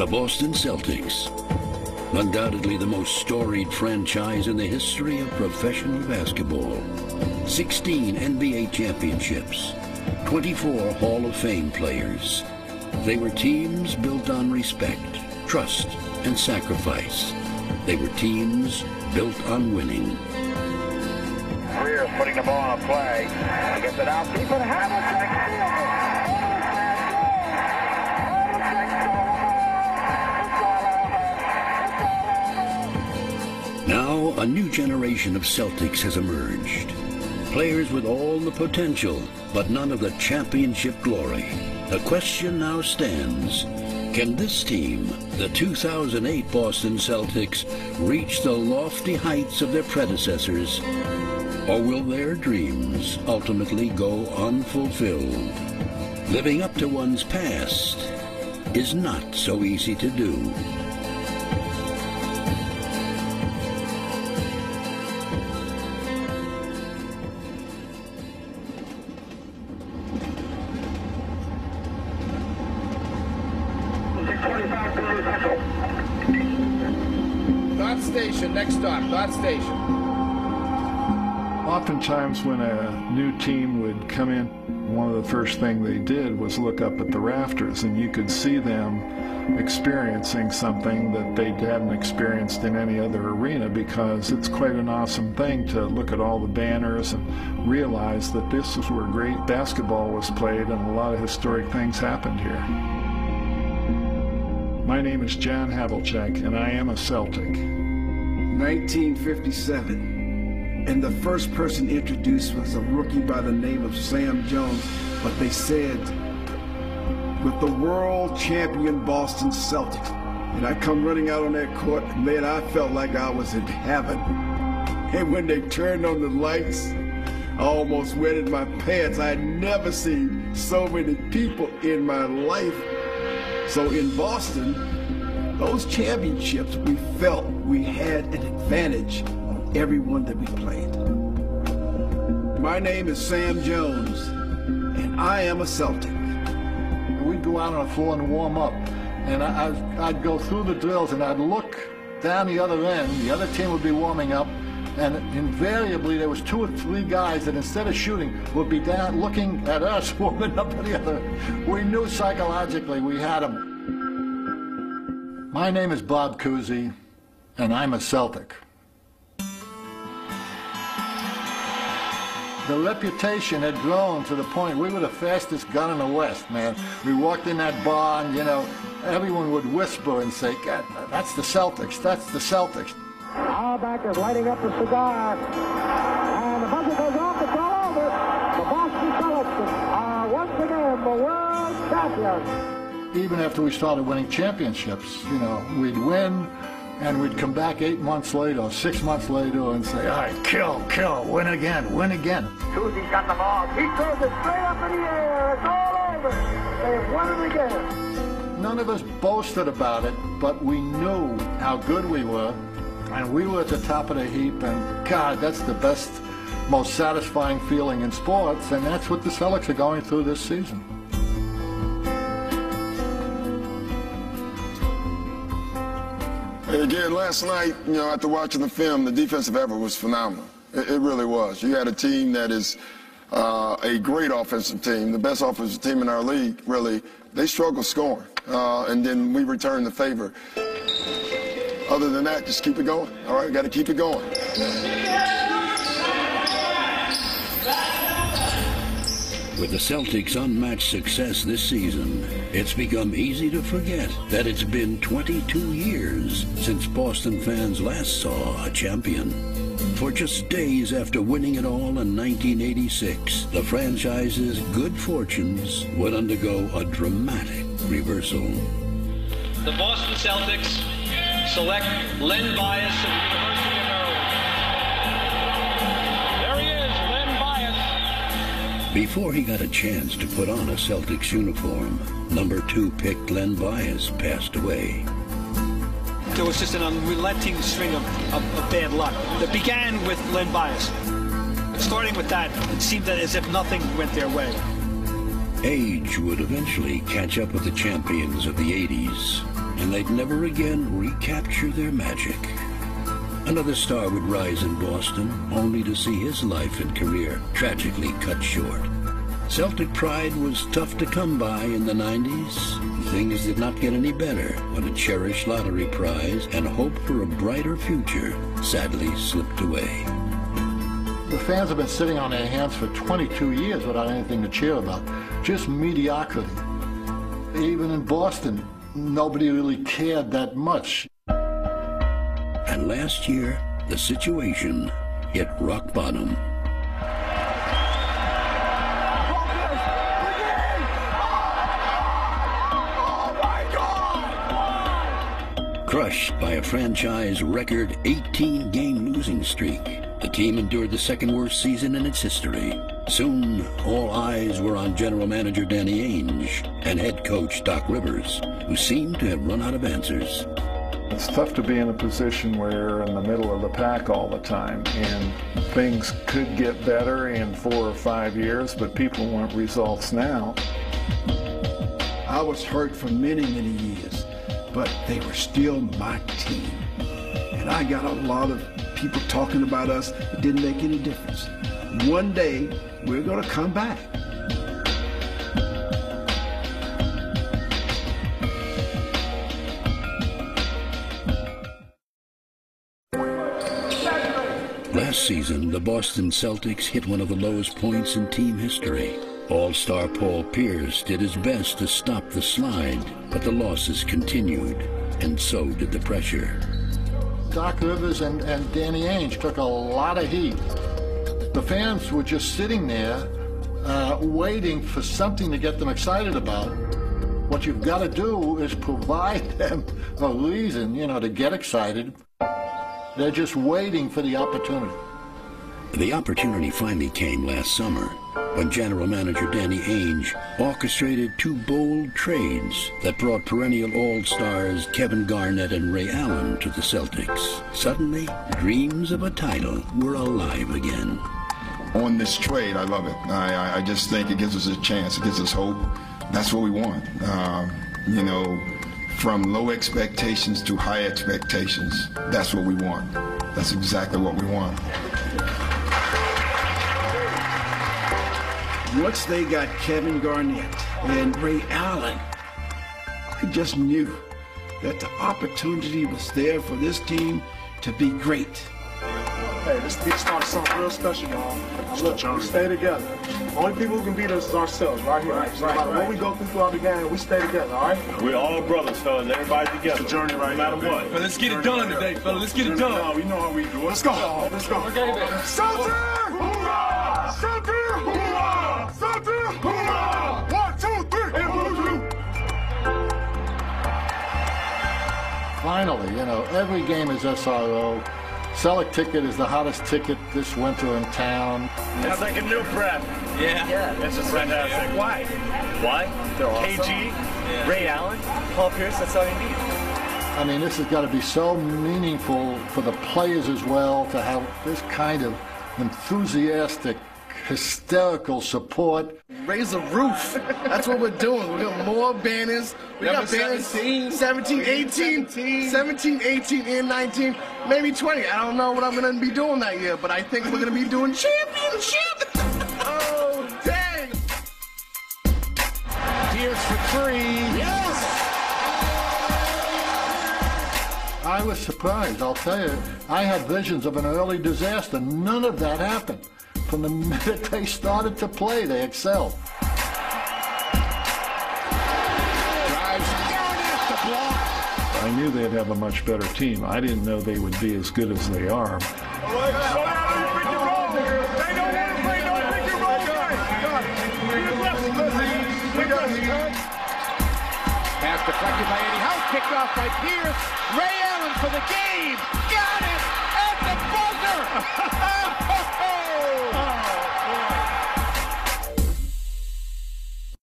The Boston Celtics, undoubtedly the most storied franchise in the history of professional basketball. 16 NBA championships, 24 Hall of Fame players. They were teams built on respect, trust, and sacrifice. They were teams built on winning. Greer's putting the ball on a play. He gets it out deep and Havlicek. Now, a new generation of Celtics has emerged. Players with all the potential, but none of the championship glory. The question now stands, can this team, the 2008 Boston Celtics, reach the lofty heights of their predecessors? Or will their dreams ultimately go unfulfilled? Living up to one's past is not so easy to do. Station, next stop, Dot Station. Oftentimes when a new team would come in, one of the first things they did was look up at the rafters, and you could see them experiencing something that they hadn't experienced in any other arena, because it's quite an awesome thing to look at all the banners and realize that this is where great basketball was played and a lot of historic things happened here. My name is John Havlicek, and I am a Celtic. 1957, and the first person introduced was a rookie by the name of Sam Jones, but they said, with the world champion Boston Celtics. And I come running out on that court, and man, I felt like I was in heaven. And when they turned on the lights, I almost wetted my pants. I had never seen so many people in my life. So in Boston, those championships, we felt we had an advantage on everyone that we played. My name is Sam Jones, and I am a Celtic. We'd go out on the floor and warm up, and I'd go through the drills, and I'd look down the other end. The other team would be warming up, and invariably there was 2 or 3 guys that instead of shooting would be down looking at us warming up at the other. We knew psychologically we had them. My name is Bob Cousy, and I'm a Celtic. The reputation had grown to the point we were the fastest gun in the West, man. We walked in that bar and, you know, everyone would whisper and say, God, that's the Celtics, that's the Celtics. Auerbach is lighting up the cigar, and the buzzer goes off, it's all over. The Boston Celtics are once again the world champions. Even after we started winning championships, you know, we'd win, and we'd come back 8 months later, or 6 months later, and say, all right, kill, win again, win again. Cousy's got the ball. He throws it straight up in the air. It's all over. They've won it again. None of us boasted about it, but we knew how good we were, and we were at the top of the heap, and God, that's the best, most satisfying feeling in sports, and that's what the Celtics are going through this season. Again, last night, you know, after watching the film, the defensive effort was phenomenal. It really was. You had a team that is a great offensive team, the best offensive team in our league, really. They struggle scoring, and then we return the favor. Other than that, just keep it going. All right, got to keep it going. With the Celtics' unmatched success this season, it's become easy to forget that it's been 22 years since Boston fans last saw a champion. For just days after winning it all in 1986, the franchise's good fortunes would undergo a dramatic reversal. The Boston Celtics select Len Bias of the University of Maryland. There he is, Len Bias. Before he got a chance to put on a Celtics uniform, number 2 pick Len Bias passed away. There was just an unrelenting string of bad luck that began with Len Bias. Starting with that, it seemed as if nothing went their way. Age would eventually catch up with the champions of the 80s. and they'd never again recapture their magic. Another star would rise in Boston, only to see his life and career tragically cut short. Celtic pride was tough to come by in the 90s. Things did not get any better when a cherished lottery prize and hope for a brighter future sadly slipped away. The fans have been sitting on their hands for 22 years without anything to cheer about. Just mediocrity. Even in Boston, nobody really cared that much. And last year, the situation hit rock bottom. Crushed by a franchise record 18-game losing streak, the team endured the second worst season in its history. Soon, all eyes were on general manager Danny Ainge and head coach Doc Rivers, who seemed to have run out of answers. It's tough to be in a position where you're in the middle of the pack all the time, and things could get better in 4 or 5 years, but people want results now. I was hurt for many, many years, but they were still my team. And I got a lot of people talking about us. It didn't make any difference. One day, we're going to come back. Last season, the Boston Celtics hit one of the lowest points in team history. All-star Paul Pierce did his best to stop the slide, but the losses continued, and so did the pressure. Doc Rivers and Danny Ainge took a lot of heat. The fans were just sitting there waiting for something to get them excited about. What you've got to do is provide them a reason, to get excited. They're just waiting for the opportunity. The opportunity finally came last summer when general manager Danny Ainge orchestrated 2 bold trades that brought perennial all-stars Kevin Garnett and Ray Allen to the Celtics. Suddenly, dreams of a title were alive again. On this trade, I love it. I just think it gives us a chance. It gives us hope. That's what we want. From low expectations to high expectations. That's what we want. That's exactly what we want. Once they got Kevin Garnett and Ray Allen, I just knew that the opportunity was there for this team to be great. Hey, this beat started something real special, y'all. Look, we stay together. Only people who can beat us is ourselves, right here. No matter what we go through throughout the game, we stay together, all right? We're all brothers, fellas. Everybody together. It's a journey right now. No matter what. But let's get it done today, fella. Let's get it done. No, we know how we do it. Let's go. Let's go. Okay, then. Celtic! Hoorah! Celtic! Hoorah! Celtic! Hoorah! 1, 2, 3, and voodoo! Finally, every game is SRO. Sell a ticket is the hottest ticket this winter in town. It's like a new prep. Yeah. It's just fantastic. Why? They're awesome. KG, Ray Allen, Paul Pierce, that's all you need. I mean, this has got to be so meaningful for the players as well to have this kind of enthusiastic, hysterical support. Raise the roof. That's what we're doing. We're doing more banners. We got banners 17, 18, 18, and 19, maybe 20. I don't know what I'm going to be doing that year, but I think we're going to be doing championship. Oh, dang. Pierce for 3. Yes. I was surprised, I'll tell you. I had visions of an early disaster. None of that happened. From the minute they started to play, they excelled. Drives down at the block. I knew they'd have a much better team. I didn't know they would be as good as they are. Pass deflected by Eddie House, kicked off by Pierce. Ray Allen for the game. Got it at the buzzer.